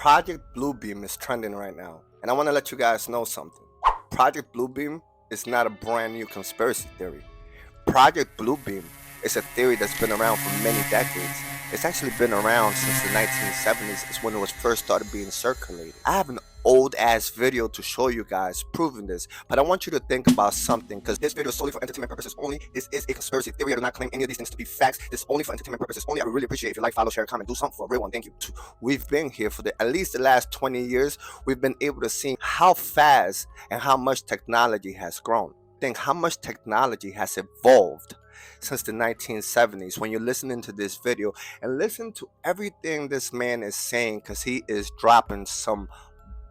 Project Bluebeam is trending right now, and I want to let you guys know something. Project Bluebeam is not a brand new conspiracy theory. Project Bluebeam is a theory that's been around for many decades. It's actually been around since the 1970s, is when it was first started being circulated. I have an old ass video to show you guys proving this, but I want you to think about something because this video is solely for entertainment purposes only. This is a conspiracy theory. I do not claim any of these things to be facts. This is only for entertainment purposes only. I would really appreciate if you like, follow, share, comment, do something for a real one. Thank you. We've been here for at least the last 20 years. We've been able to see how fast and how much technology has grown. Think how much technology has evolved since the 1970s when you're listening to this video, and listen to everything this man is saying because he is dropping some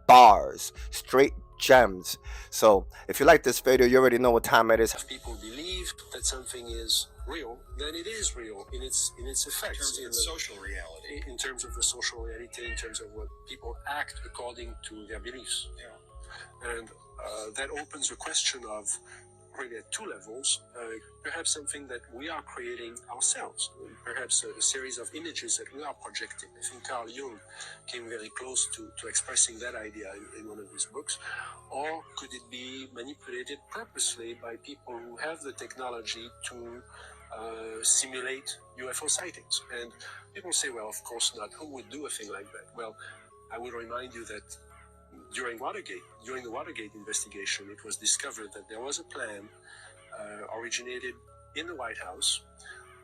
bars, straight gems. So if you like this video, you already know what time it is. If people believe that something is real, then it is real in its effects, in social reality, in terms of the social reality, in terms of what people act according to their beliefs. And that opens a question of really at two levels, perhaps something that we are creating ourselves, perhaps a series of images that we are projecting. I think Carl Jung came very close to expressing that idea in one of his books. Or could it be manipulated purposely by people who have the technology to simulate UFO sightings? And people say, well, of course not. Who would do a thing like that? Well, I would remind you that during the Watergate investigation, it was discovered that there was a plan originated in the White House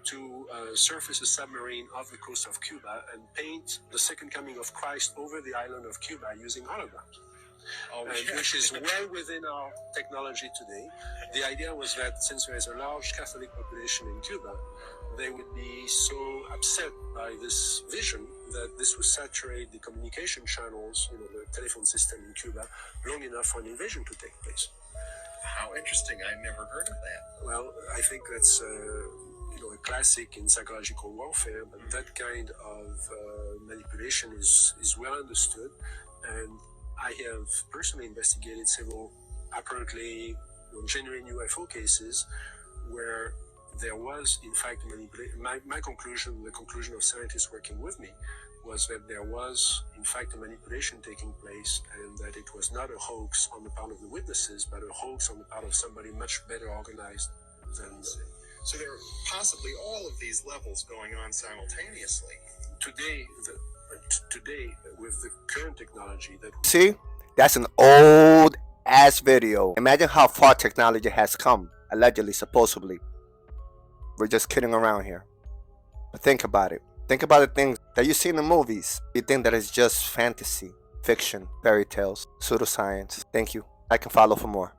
to surface a submarine off the coast of Cuba and paint the second coming of Christ over the island of Cuba using holograms. Which is well within our technology today. The idea was that since there is a large Catholic population in Cuba, they would be so upset by this vision that this would saturate the communication channels, the telephone system in Cuba, long enough for an invasion to take place. How interesting. I never heard of that. Well, I think that's a classic in psychological warfare, but that kind of manipulation is well understood, and I have personally investigated several apparently genuine UFO cases where there was, in fact, manipulation. My conclusion, the conclusion of scientists working with me, was that there was, in fact, a manipulation taking place, and that it was not a hoax on the part of the witnesses, but a hoax on the part of somebody much better organized than. So there are possibly all of these levels going on simultaneously. Today, with the current technology that we See, that's an old ass video. Imagine how far technology has come, allegedly, supposedly. We're just kidding around here. But think about it. Think about the things that you see in the movies. You think that it's just fantasy, fiction, fairy tales, pseudoscience. Thank you. I can follow for more.